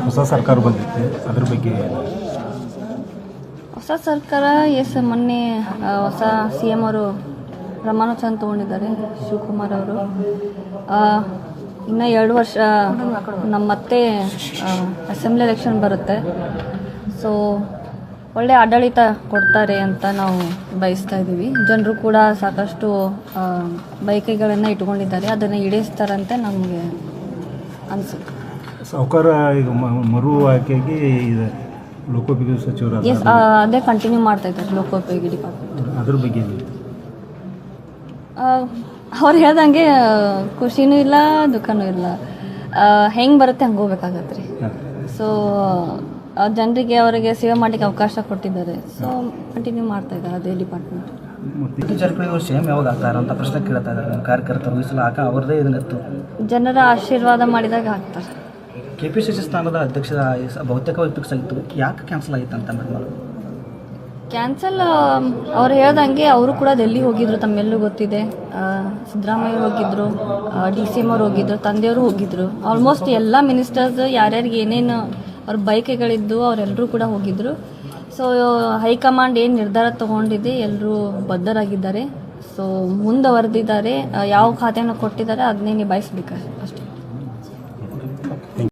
ಹೊಸ ಸರ್ಕಾರ ಬಂದಿತ್ತು, ಅದ್ರ ಬಗ್ಗೆ ಹೊಸ ಸರ್ಕಾರ ಮೊನ್ನೆ ಹೊಸ CM ಅವರು ಪ್ರಮಾಣ ವಚನ ತೊಗೊಂಡಿದ್ದಾರೆ, ಶಿವಕುಮಾರ್ ಅವರು. ಇನ್ನು 2 ವರ್ಷ ನಮ್ಮ ಮತ್ತೆ ಅಸೆಂಬ್ಲಿ ಎಲೆಕ್ಷನ್ ಬರುತ್ತೆ. ಸೊ ಒಳ್ಳೆ ಆಡಳಿತ ಕೊಡ್ತಾರೆ ಅಂತ ನಾವು ಬಯಸ್ತಾ ಇದ್ದೀವಿ. ಜನರು ಕೂಡ ಸಾಕಷ್ಟು ಬಯಕೆಗಳನ್ನು ಇಟ್ಕೊಂಡಿದ್ದಾರೆ, ಅದನ್ನು ಈಡೇರಿಸ್ತಾರಂತೆ ನಮಗೆ ಅನಿಸುತ್ತೆ. ಸಾಹುಕಾರ ಈಗ ಮರು ಆಯ್ಕೆಗೆ ಲೋಕೋಪಯೋಗಿ ಸಚಿವರು ಅದೇ ಕಂಟಿನ್ಯೂ ಮಾಡ್ತಾ ಇದ್ದಾರೆ ಲೋಕೋಪಯೋಗಿ ಡಿಪಾರ್ಟ್ಮೆಂಟ್. ಅದ್ರ ಬಗ್ಗೆ ಅವ್ರು ಹೇಳ್ದಂಗೆ ಖುಷಿನೂ ಇಲ್ಲ, ದುಃಖನೂ ಇಲ್ಲ. ಹೆಂಗೆ ಬರುತ್ತೆ ಹಂಗೆ ಹೋಗ್ಬೇಕಾಗತ್ತೆ ರೀ. ಸೊ ಜನರಿಗೆ ಅವರಿಗೆ ಸೇವೆ ಮಾಡಲಿಕ್ಕೆ ಅವಕಾಶ ಕೊಟ್ಟಿದ್ದಾರೆ. ಸೊ ಕಂಟಿನ್ಯೂ ಮಾಡ್ತಾ ಇದ್ದಾರೆ ಅದೇ ಡಿಪಾರ್ಟ್ಮೆಂಟ್. ಜಾರಕಿಹೊಳಿ ಅವರು CM ಯಾವಾಗ ಆಗ್ತಾರೆ ಅಂತ ಪ್ರಶ್ನೆ ಕೇಳ್ತಾ ಇದ್ದಾರೆ ನಮ್ಮ ಕಾರ್ಯಕರ್ತರು. ಈ ಸಲ ಅವ್ರದ್ದೇ ಇದನ್ನಿತ್ತು, ಜನರ ಆಶೀರ್ವಾದ ಮಾಡಿದಾಗ ಆಗ್ತಾರೆ. KPCC ಸ್ಥಾನದ ಅಧ್ಯಕ್ಷ ಬಹುತೇಕವಾಗಿ ಫಿಕ್ಸ್ ಆಗಿತ್ತು, ಯಾಕೆ ಕ್ಯಾನ್ಸಲ್ ಆಗಿತ್ತು ಅಂತ ಮೇಡಮ್? ಕ್ಯಾನ್ಸಲ್ ಅವ್ರು ಹೇಳ್ದಂಗೆ ಅವರು ಕೂಡ ಡೆಲ್ಲಿ ಹೋಗಿದ್ರು, ತಮ್ಮೆಲ್ಲೂ ಗೊತ್ತಿದೆ. ಸಿದ್ದರಾಮಯ್ಯ ಹೋಗಿದ್ರು, DCM ಅವ್ರು ಹೋಗಿದ್ರು, ತಂದೆಯವರು ಹೋಗಿದ್ರು. ಆಲ್ಮೋಸ್ಟ್ ಎಲ್ಲ ಮಿನಿಸ್ಟರ್ಸ್ ಯಾರ್ಯಾರಿಗೆ ಏನೇನು ಅವ್ರ ಬಯಕೆಗಳಿದ್ದು ಅವರೆಲ್ಲರೂ ಕೂಡ ಹೋಗಿದ್ರು. ಸೊ ಹೈಕಮಾಂಡ್ ಏನು ನಿರ್ಧಾರ ತೊಗೊಂಡಿದೆ ಎಲ್ಲರೂ ಬದ್ಧರಾಗಿದ್ದಾರೆ. ಸೊ ಮುಂದುವರೆದಿದ್ದಾರೆ, ಯಾವ ಖಾತೆಯನ್ನು ಕೊಟ್ಟಿದ್ದಾರೆ ಅದನ್ನೇ ನಿಭಾಯಿಸ್ಬೇಕು ಅಷ್ಟೇ.